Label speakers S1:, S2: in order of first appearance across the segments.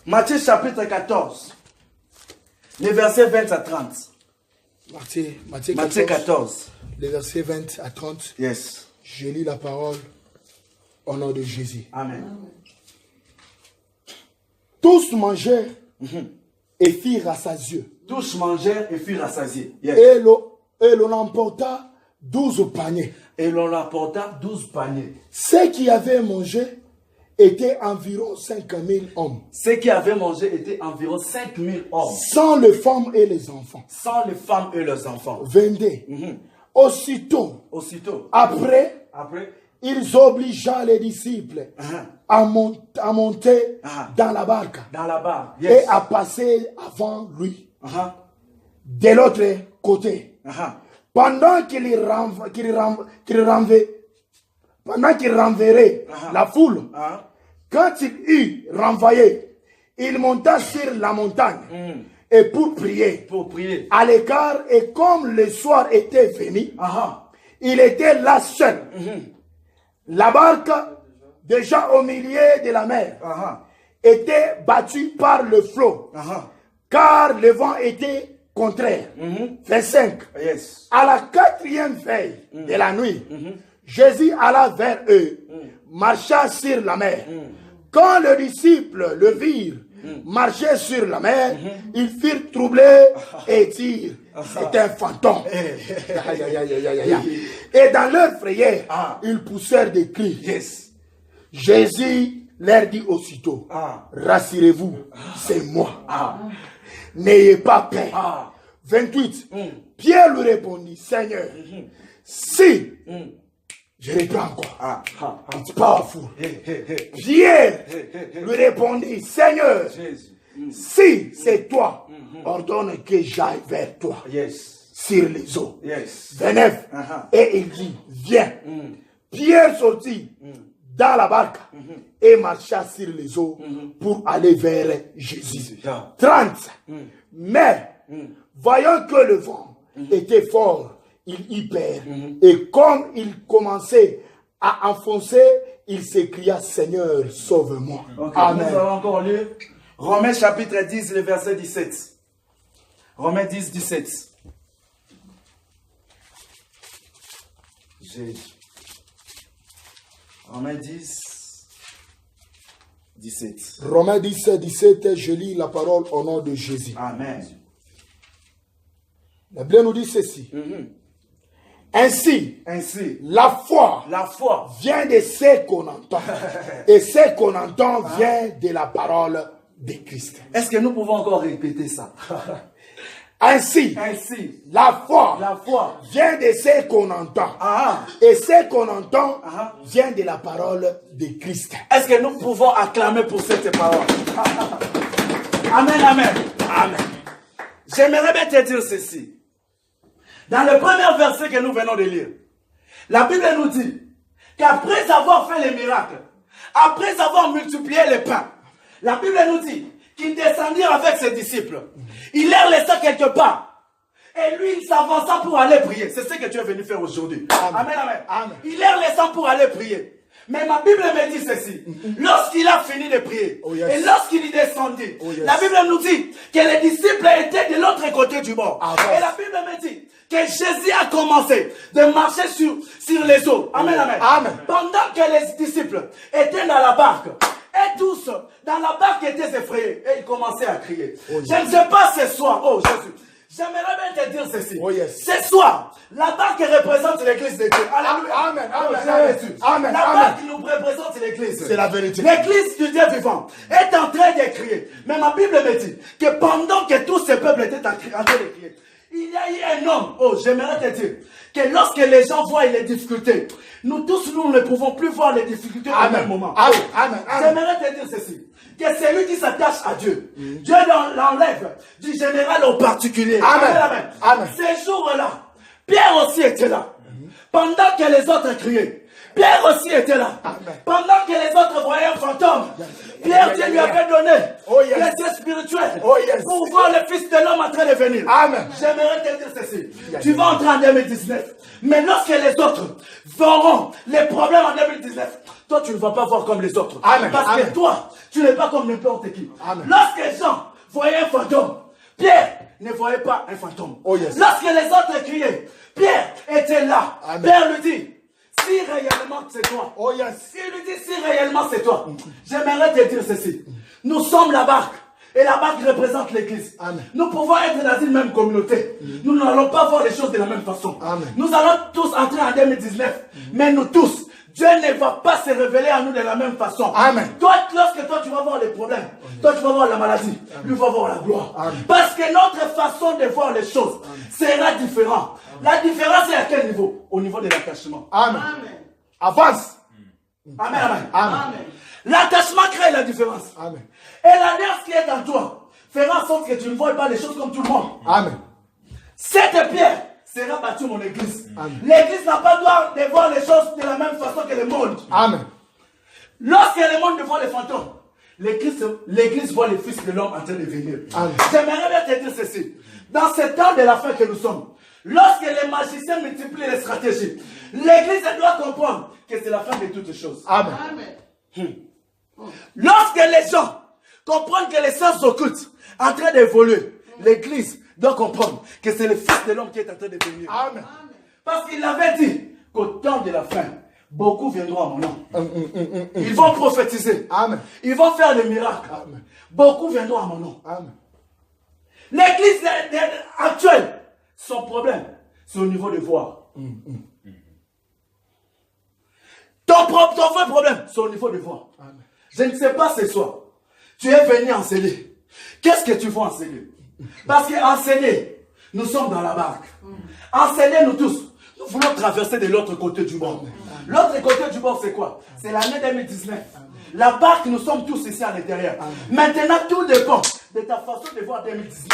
S1: Matthieu chapitre 14, les versets 20 à 30. Matthieu 14.
S2: Les versets 20 à 30.
S1: Yes.
S2: Je lis la parole au nom de Jésus.
S1: Amen.
S2: Tous mangèrent et firent rassasiés.
S1: Tous mangèrent et furent rassasiés. Yes.
S2: Et l'on emporta 12 paniers.
S1: Et l'on apporta 12 paniers.
S2: Ceux qui avaient mangé étaient environ 5000 hommes.
S1: Ceux qui avaient mangé étaient environ 5000 hommes.
S2: Sans les femmes et les enfants.
S1: Sans les femmes et les enfants.
S2: 22. Aussitôt, après, ils obligèrent les disciples à monter dans la barque.
S1: Yes.
S2: Et à passer avant lui. De l'autre côté. Pendant qu'il renverrait la foule, quand il eut renvoyé, il monta sur la montagne et pour prier. À l'écart, et comme le soir était venu, il était là seul. La barque, déjà au milieu de la mer, était battue par le flot, car le vent était contraire. 25.
S1: Yes.
S2: À la 4e veille de la nuit, Jésus alla vers eux, marcha sur la mer. Quand les disciples le virent marcher sur la mer, ils furent troublés et dirent, c'est un fantôme. Et dans leur frayeur, ils poussèrent des cris.
S1: Yes.
S2: Jésus leur dit aussitôt, rassurez-vous, c'est moi. N'ayez pas peur. 28. Pierre lui répondit, Seigneur, si, je reprends encore, it's powerful. Pierre lui répondit, Seigneur, si c'est toi, ordonne que j'aille vers toi. Sur les eaux. 29. Et il dit, viens. Pierre sortit dans la barque et marcha sur les eaux pour aller vers Jésus. 30. Mais, voyant que le vent était fort, il y perd. Et comme il commençait à enfoncer, il s'écria, Seigneur, sauve-moi. Amen.
S1: Nous allons encore lire Romains chapitre 10, le verset 17. Romains 10, 17. Romains 10, 17.
S2: Romains 10, 17, je lis la parole au nom de Jésus.
S1: Amen.
S2: La Bible nous dit ceci. Ainsi, la foi vient de ce qu'on entend. Et ce qu'on entend vient de la parole de Christ.
S1: Est-ce que nous pouvons encore répéter ça?
S2: Ainsi, la foi vient de ce qu'on entend. Et ce qu'on entend vient de la parole de Christ.
S1: Est-ce que nous pouvons acclamer pour cette parole? Amen, amen. Amen. J'aimerais bien te dire ceci. Dans le premier verset que nous venons de lire, la Bible nous dit qu'après avoir fait les miracles, après avoir multiplié les pains, la Bible nous dit qu'il descendit avec ses disciples. Il les laissa quelque part. Et lui, il s'avança pour aller prier. C'est ce que tu es venu faire aujourd'hui. Amen, amen, amen. Il les laissa pour aller prier. Mais ma Bible me dit ceci. Lorsqu'il a fini de prier, et lorsqu'il y descendit, la Bible nous dit que les disciples étaient de l'autre côté du bord. Et la Bible me dit que Jésus a commencé de marcher sur les eaux. Amen, amen, amen. Pendant que les disciples étaient dans la barque, et tous dans la barque étaient effrayés, et ils commençaient à crier. Je ne sais pas ce soir, oh Jésus, j'aimerais bien te dire ceci. Ce soir, la barque représente l'église de Dieu. Alléluia.
S2: Amen, amen, amen.
S1: La barque nous représente l'église.
S2: C'est la vérité.
S1: L'église du Dieu vivant est en train de crier. Mais ma Bible me dit que pendant que tous ces peuples étaient en train de crier, il y a eu un homme, oh j'aimerais te dire, que lorsque les gens voient les difficultés, nous tous nous ne pouvons plus voir les difficultés au même moment.
S2: Amen.
S1: J'aimerais te dire ceci, que celui qui s'attache à Dieu, Dieu l'enlève du général au particulier. Amen. Ces jours-là, Pierre aussi était là. Pendant que les autres criaient, Pierre aussi était là. Pendant que les autres voyaient un fantôme, Pierre, Dieu lui avait donné les yeux spirituels pour voir le Fils de l'homme en train de venir.
S2: Amen.
S1: J'aimerais te dire ceci. Tu vas entrer en 2019. Mais lorsque les autres verront les problèmes en 2019, toi, tu ne vas pas voir comme les autres.
S2: Amen.
S1: Parce que toi, tu n'es pas comme n'importe qui.
S2: Amen.
S1: Lorsque les gens voyaient un fantôme, Pierre ne voyait pas un fantôme. Lorsque les autres criaient, Pierre était là.
S2: Amen.
S1: Pierre lui dit, si réellement c'est toi. Il lui dit, si réellement c'est toi. J'aimerais te dire ceci. Nous sommes la barque. Et la barque représente l'église. Nous pouvons être dans une même communauté. Nous n'allons pas voir les choses de la même façon. Nous allons tous entrer en 2019. Mais nous tous, Dieu ne va pas se révéler à nous de la même façon. Toi, lorsque toi tu vas voir les problèmes, toi tu vas voir la maladie, lui va voir la gloire. Parce que notre façon de voir les choses sera différente. La différence est à quel niveau? Au niveau de l'attachement.
S2: Avance.
S1: Amen. L'attachement crée la différence. Et l'alliance qui est en toi fera en sorte que tu ne vois pas les choses comme tout le monde. Cette pierre sera battue mon église. L'église n'a pas le droit de voir les choses de la même façon que le monde. Lorsque le monde voit les fantômes, l'église voit le Fils de l'homme en train de venir. J'aimerais bien te dire ceci. Dans ce temps de la fin que nous sommes, lorsque les magiciens multiplient les stratégies, l'église doit comprendre que c'est la fin de toutes choses. Lorsque les gens comprennent que les sens occultes en train d'évoluer, l'église doit comprendre que c'est le Fils de l'homme qui est en train de venir. Parce qu'il avait dit qu'au temps de la fin, beaucoup viendront à mon nom. Ils vont prophétiser. Ils vont faire des miracles. Beaucoup viendront à mon nom. L'église actuelle, son problème, c'est au niveau de voir. Ton vrai problème, c'est au niveau de voir. Je ne sais pas ce soir. Tu es venu enseigner. Qu'est-ce que tu veux enseigner? Parce qu'enseigner, nous sommes dans la barque. Enseigner, nous tous, nous voulons traverser de l'autre côté du bord. L'autre côté du bord, c'est quoi? C'est l'année 2019. La barque, nous sommes tous ici à l'intérieur. Maintenant, tout dépend de ta façon de voir 2019.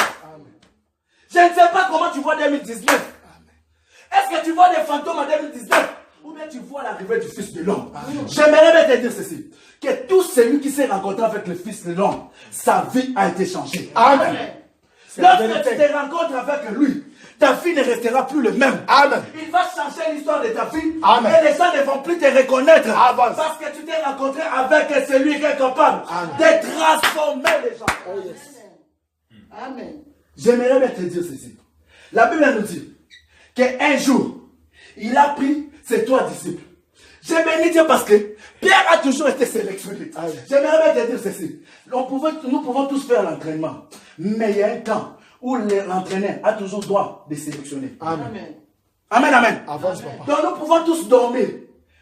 S1: Je ne sais pas comment tu vois 2019. Est-ce que tu vois des fantômes en 2019? Ou bien tu vois l'arrivée du Fils de l'homme? J'aimerais bien te dire ceci. Que tout celui qui s'est rencontré avec le Fils de l'homme, sa vie a été changée. Lorsque tu te rencontres avec lui, ta vie ne restera plus le même. Il va changer l'histoire de ta vie. Et les gens ne vont plus te reconnaître. Parce que tu t'es rencontré avec celui qui est capable de transformer les gens. J'aimerais bien te dire ceci. La Bible nous dit qu'un jour, il a pris ses 3 disciples. Je bénis Dieu parce que Pierre a toujours été sélectionné. J'aimerais bien te dire ceci. Nous pouvons tous faire l'entraînement. Mais il y a un temps où l'entraîneur a toujours droit de sélectionner. Amen. Donc nous pouvons tous dormir.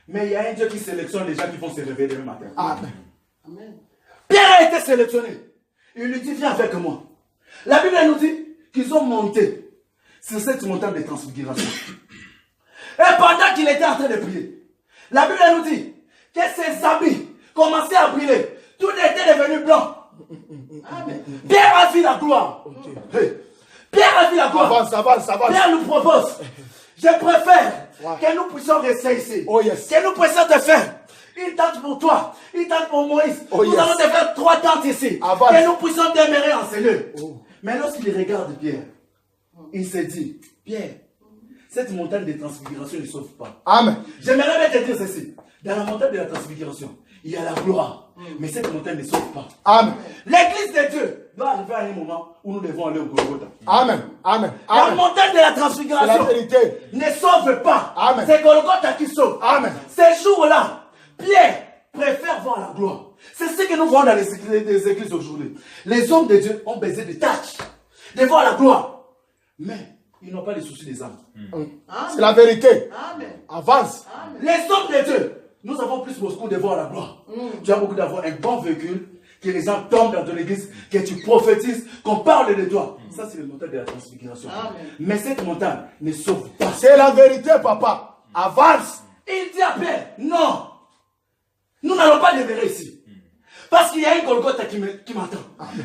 S1: Mais il y a un Dieu qui sélectionne les gens qui vont se réveiller demain matin. Pierre a été sélectionné. Il lui dit, viens avec moi. La Bible nous dit qu'ils ont monté sur cette montagne de transfiguration. Et pendant qu'il était en train de prier, la Bible nous dit que ses habits commençaient à briller. Tout était devenu blanc. Pierre a vu la gloire. Pierre a vu la gloire. Pierre nous propose. Je préfère que nous puissions rester ici. Que nous puissions te faire une tente pour toi, une tente pour Moïse. Nous allons te faire 3 tentes ici. Que nous puissions demeurer en Seigneur. Mais lorsqu'il regarde Pierre, il se dit, Pierre, cette montagne de transfiguration ne sauve pas. J'aimerais bien te dire ceci. Dans la montagne de la transfiguration, il y a la gloire. Mais cette montagne ne sauve pas. L'église de Dieu doit arriver à un moment où nous devons aller au Golgotha. La montagne de la transfiguration ne sauve pas. C'est Golgotha qui sauve. Ces jours-là, Pierre préfère voir la gloire. C'est ce que nous voyons dans les églises aujourd'hui. Les hommes de Dieu ont besoin de tâches, de voir la gloire. Mais ils n'ont pas les soucis des âmes.
S2: C'est la vérité. Avance.
S1: Les hommes de Dieu, nous avons plus beaucoup de voir la gloire. Tu as beaucoup d'avoir un bon véhicule, que les gens tombent dans ton église, que tu prophétises, qu'on parle de toi. Ça, c'est le montagne de la transfiguration. Mais cette montagne ne sauve pas.
S2: C'est la vérité, papa. Avance.
S1: Il dit à Pierre, non, nous n'allons pas demeurer ici. Parce qu'il y a un Golgotha qui m'attend.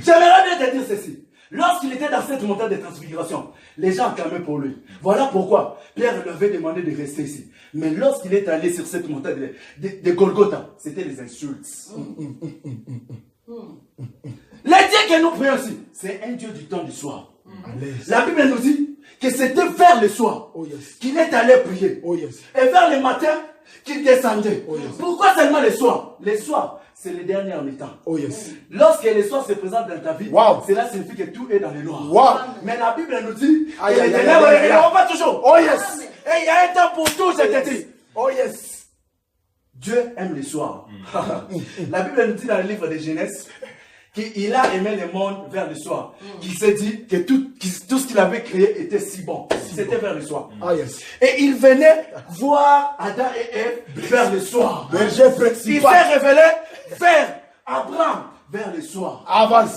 S1: J'aimerais bien te dire ceci. Lorsqu'il était dans cette montagne de transfiguration, les gens acclamaient pour lui. Voilà pourquoi Pierre lui avait demandé de rester ici. Mais lorsqu'il est allé sur cette montagne de Golgotha, c'était les insultes. Le Dieu que nous prions aussi, c'est un Dieu du temps du soir. La Bible nous dit que c'était vers le soir qu'il est allé prier. Et vers le matin, qu'il descendait. Pourquoi seulement le soir? Le soir, c'est le dernier en temps. Lorsque le soir se présente dans ta vie, cela signifie que tout est dans le noir. Mais la Bible nous dit que les ténèbres ne resteront pas toujours. Et il y a un temps pour tout, je te dis. Dieu aime le soir. La Bible nous dit dans le livre de Genèse qu'il a aimé le monde vers le soir. Qu'il s'est dit que tout ce qu'il avait créé était si bon. C'était vers le soir. Et il venait voir Adam et Ève vers le soir. Il s'est révélé vers Abraham vers le soir.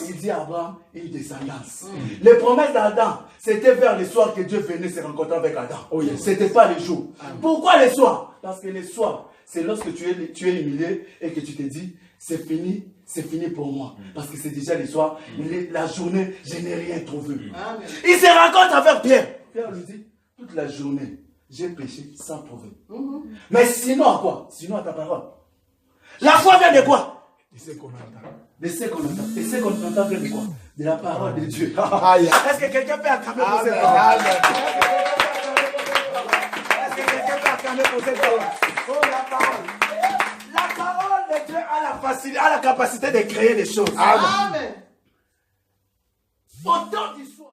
S1: Il dit à Abraham une descendance. Les promesses d'Adam, c'était vers le soir que Dieu venait se rencontrer avec Adam. C'était pas le jour. Pourquoi le soir? Parce que le soir, c'est lorsque tu es humilié et que tu te dis, c'est fini pour moi. Parce que c'est déjà le soir, la journée, je n'ai rien trouvé. Il se rencontre avec Pierre. Pierre lui dit, toute la journée, j'ai péché sans trouver. Mais sinon à quoi? Sinon à ta parole. La foi vient de quoi?
S2: De ce qu'on entend.
S1: De ce qu'on entend. Et ce qu'on entend vient de quoi? De la parole de Dieu. Est-ce que quelqu'un peut acclamer pour cette parole? Est-ce que quelqu'un peut acclamer pour cette parole? Oh, la parole. La parole de Dieu a la capacité de créer des choses.
S2: Amen.
S1: Autant du soir.